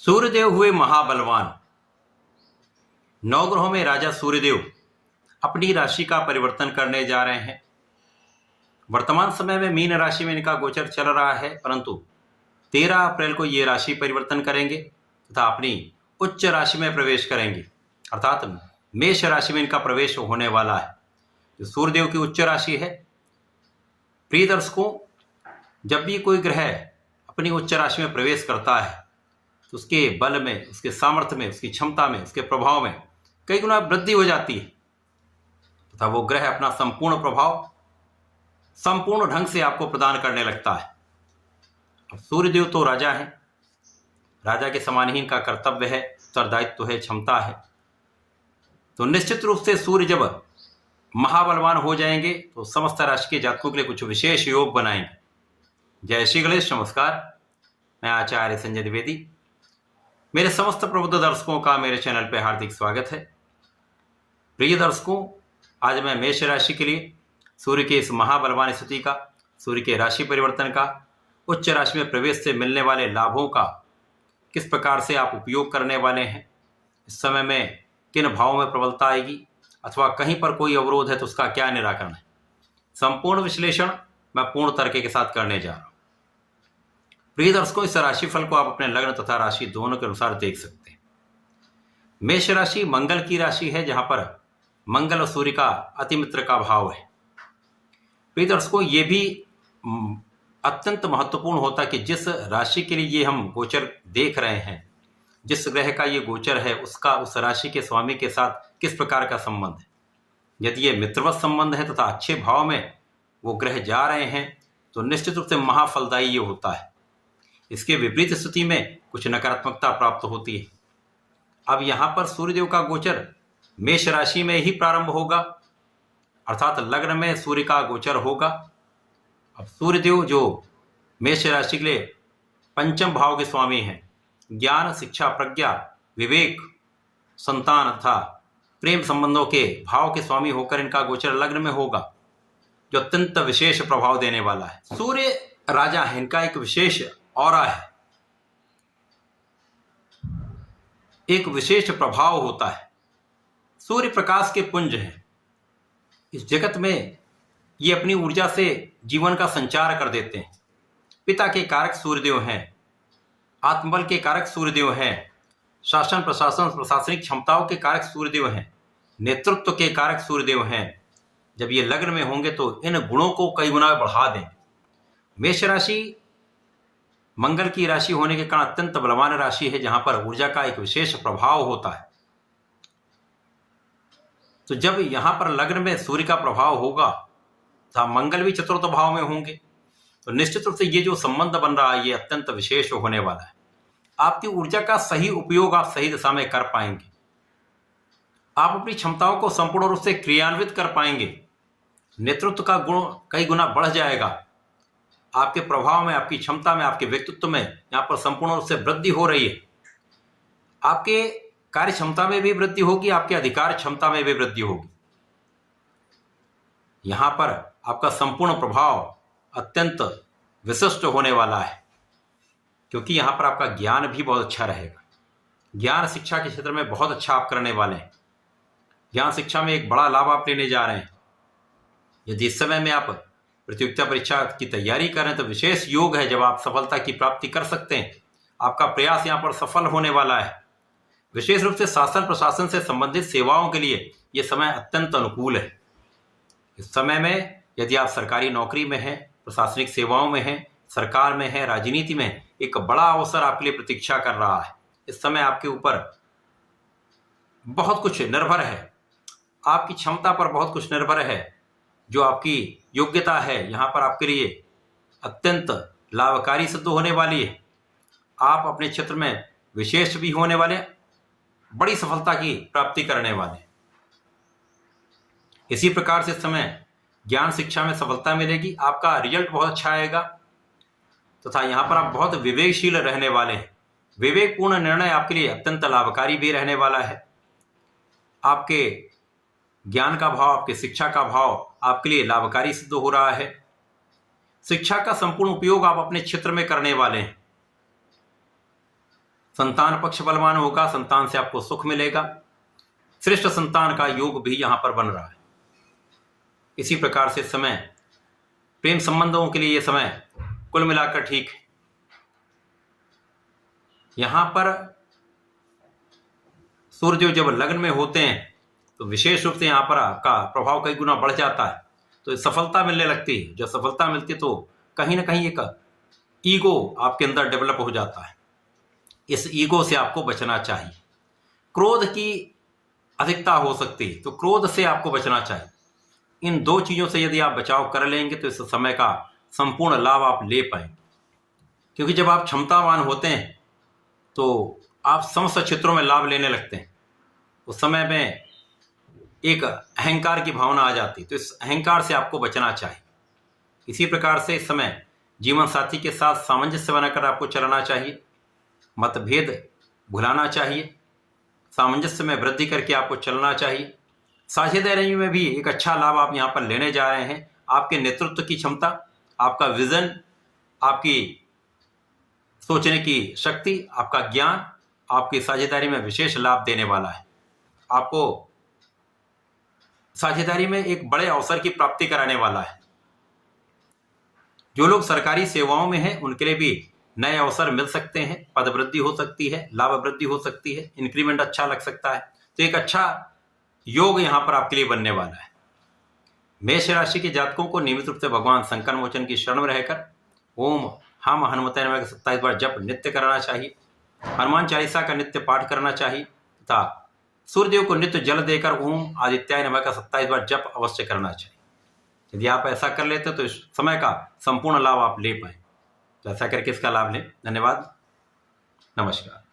सूर्यदेव हुए महाबलवान। नवग्रहों में राजा सूर्यदेव अपनी राशि का परिवर्तन करने जा रहे हैं। वर्तमान समय में मीन राशि में इनका गोचर चल रहा है, परंतु 13 अप्रैल को ये राशि परिवर्तन करेंगे तथा अपनी उच्च राशि में प्रवेश करेंगे, अर्थात मेष राशि में इनका प्रवेश होने वाला है, जो सूर्यदेव की उच्च राशि है। प्रिय दर्शकों, जब भी कोई ग्रह अपनी उच्च राशि में प्रवेश करता है तो उसके बल में, उसके सामर्थ्य में, उसकी क्षमता में, उसके प्रभाव में कई गुना वृद्धि हो जाती है तथा वो ग्रह अपना संपूर्ण प्रभाव संपूर्ण ढंग से आपको प्रदान करने लगता है। अब सूर्यदेव तो राजा हैं, राजा के समान ही इनका कर्तव्य है, उत्तरदायित्व है, क्षमता है। तो निश्चित रूप से सूर्य जब महाबलवान हो जाएंगे तो समस्त राशि के जातकों के लिए कुछ विशेष योग बनाएंगे। जय श्री गणेश, नमस्कार। मैं आचार्य संजय द्विवेदी। मेरे समस्त प्रबुद्ध दर्शकों का मेरे चैनल पर हार्दिक स्वागत है। प्रिय दर्शकों, आज मैं मेष राशि के लिए सूर्य के इस महाबलवान स्थिति का, सूर्य के राशि परिवर्तन का, उच्च राशि में प्रवेश से मिलने वाले लाभों का किस प्रकार से आप उपयोग करने वाले हैं, इस समय में किन भावों में प्रबलता आएगी अथवा कहीं पर कोई अवरोध है तो उसका क्या निराकरण है, संपूर्ण विश्लेषण मैं पूर्ण तरीके के साथ करने जा रहा हूं। प्रिय दर्शकों, इस राशिफल को आप अपने लग्न तथा राशि दोनों के अनुसार देख सकते हैं। मेष राशि मंगल की राशि है, जहां पर मंगल और सूर्य का अति मित्र का भाव है। प्रिय दर्शकों, ये भी अत्यंत महत्वपूर्ण होता है कि जिस राशि के लिए ये हम गोचर देख रहे हैं, जिस ग्रह का ये गोचर है, उसका उस राशि के स्वामी के साथ किस प्रकार का संबंध है। यदि ये मित्रवत संबंध है तथा अच्छे भाव में वो ग्रह जा रहे हैं तो निश्चित रूप से महाफलदायी ये होता है। इसके विपरीत स्थिति में कुछ नकारात्मकता प्राप्त होती है। अब यहाँ पर सूर्यदेव का गोचर मेष राशि में ही प्रारंभ होगा, अर्थात लग्न में सूर्य का गोचर होगा। अब सूर्यदेव जो मेष राशि के लिए पंचम भाव के स्वामी हैं, ज्ञान, शिक्षा, प्रज्ञा, विवेक, संतान तथा प्रेम संबंधों के भाव के स्वामी होकर इनका गोचर लग्न में होगा, जो अत्यंत विशेष प्रभाव देने वाला है। सूर्य राजा है, इनका एक विशेष ऑरा है, एक विशेष प्रभाव होता है। सूर्य प्रकाश के पुंज हैं। इस जगत में ये अपनी ऊर्जा से जीवन का संचार कर देते हैं। पिता के कारक सूर्यदेव हैं, आत्मबल के कारक सूर्यदेव हैं, शासन प्रशासन प्रशासनिक क्षमताओं के कारक सूर्यदेव हैं, नेतृत्व के कारक सूर्यदेव हैं। जब ये लग्न में होंगे तो इन गुणों को कई गुना बढ़ा दें। मेष राशि मंगल की राशि होने के कारण अत्यंत बलवान राशि है, जहां पर ऊर्जा का एक विशेष प्रभाव होता है। तो जब यहां पर लग्न में सूर्य का प्रभाव होगा तथा मंगल भी चतुर्थ भाव में होंगे तो निश्चित रूप से ये जो संबंध बन रहा है ये अत्यंत विशेष होने वाला है। आपकी ऊर्जा का सही उपयोग आप सही दिशा में कर पाएंगे। आप अपनी क्षमताओं को संपूर्ण रूप से क्रियान्वित कर पाएंगे। नेतृत्व का गुण कई गुना बढ़ जाएगा। आपके प्रभाव में, आपकी क्षमता में, आपके व्यक्तित्व में यहाँ पर संपूर्ण रूप से वृद्धि हो रही है। आपके कार्य क्षमता में भी वृद्धि होगी, आपके अधिकार क्षमता में भी वृद्धि होगी। यहाँ पर आपका संपूर्ण प्रभाव अत्यंत विशिष्ट होने वाला है, क्योंकि यहाँ पर आपका ज्ञान भी बहुत अच्छा रहेगा। ज्ञान शिक्षा के क्षेत्र में बहुत अच्छा आप करने वाले हैं। ज्ञान शिक्षा में एक बड़ा लाभ आप लेने जा रहे हैं। यदि इस समय में आप प्रतियोगिता परीक्षा की तैयारी कर रहे हैं तो विशेष योग है जब आप सफलता की प्राप्ति कर सकते हैं। आपका प्रयास यहाँ पर सफल होने वाला है। विशेष रूप से शासन प्रशासन से संबंधित सेवाओं के लिए ये समय अत्यंत अनुकूल है। इस समय में यदि आप सरकारी नौकरी में हैं, प्रशासनिक सेवाओं में हैं, सरकार में हैं, राजनीति में, एक बड़ा अवसर आपके लिए प्रतीक्षा कर रहा है। इस समय आपके ऊपर बहुत कुछ निर्भर है, आपकी क्षमता पर बहुत कुछ निर्भर है। जो आपकी योग्यता है यहाँ पर आपके लिए अत्यंत लाभकारी सिद्ध होने वाली है। आप अपने क्षेत्र में विशेष भी होने वाले, बड़ी सफलता की प्राप्ति करने वाले। इसी प्रकार से इस समय ज्ञान शिक्षा में सफलता मिलेगी, आपका रिजल्ट बहुत अच्छा आएगा तथा यहाँ पर आप बहुत विवेकशील रहने वाले हैं। विवेकपूर्ण निर्णय आपके लिए अत्यंत लाभकारी भी रहने वाला है। आपके ज्ञान का भाव, आपके शिक्षा का भाव आपके लिए लाभकारी सिद्ध हो रहा है। शिक्षा का संपूर्ण उपयोग आप अपने क्षेत्र में करने वाले हैं। संतान पक्ष बलवान होगा, संतान से आपको सुख मिलेगा, श्रेष्ठ संतान का योग भी यहां पर बन रहा है। इसी प्रकार से समय प्रेम संबंधों के लिए ये समय कुल मिलाकर ठीक है। यहां पर सूर्य जब लग्न में होते हैं तो विशेष रूप से यहां पर आपका प्रभाव कई गुना बढ़ जाता है, तो सफलता मिलने लगती है। जब सफलता मिलती है तो कहीं ना कहीं एक ईगो आपके अंदर डेवलप हो जाता है। इस ईगो से आपको बचना चाहिए। क्रोध की अधिकता हो सकती है, तो क्रोध से आपको बचना चाहिए। इन दो चीज़ों से यदि आप बचाव कर लेंगे तो इस समय का संपूर्ण लाभ आप ले पाएंगे। क्योंकि जब आप क्षमतावान होते हैं तो आप समस्त क्षेत्रों में लाभ लेने लगते हैं। उस समय में एक अहंकार की भावना आ जाती है, तो इस अहंकार से आपको बचना चाहिए। इसी प्रकार से इस समय जीवन साथी के साथ सामंजस्य बनाकर आपको चलना चाहिए, मतभेद भुलाना चाहिए, सामंजस्य में वृद्धि करके आपको चलना चाहिए। साझेदारी में भी एक अच्छा लाभ आप यहाँ पर लेने जा रहे हैं। आपके नेतृत्व की क्षमता, आपका विजन, आपकी सोचने की शक्ति, आपका ज्ञान आपकी साझेदारी में विशेष लाभ देने वाला है। आपको साझेदारी में एक बड़े अवसर की प्राप्ति कराने वाला है। जो लोग सरकारी सेवाओं में हैं उनके लिए भी नए अवसर मिल सकते हैं, पदवृद्धि हो सकती है, लाभ वृद्धि हो सकती है, इंक्रीमेंट अच्छा लग सकता है। तो एक अच्छा योग यहां पर आपके लिए बनने वाला है। मेष राशि के जातकों को नियमित रूप से भगवान संकट मोचन की शरण में रहकर ओम हम हनुमते नमः 27 बार जप नित्य करना चाहिए। हनुमान चालीसा का नित्य पाठ करना चाहिए तथा सूर्यदेव को नित्य जल देकर ओम आदित्याय नमः का 27 बार जप अवश्य करना चाहिए। यदि आप ऐसा कर लेते तो इस समय का संपूर्ण लाभ आप ले पाए। तो ऐसा करके इसका लाभ लें। धन्यवाद, नमस्कार।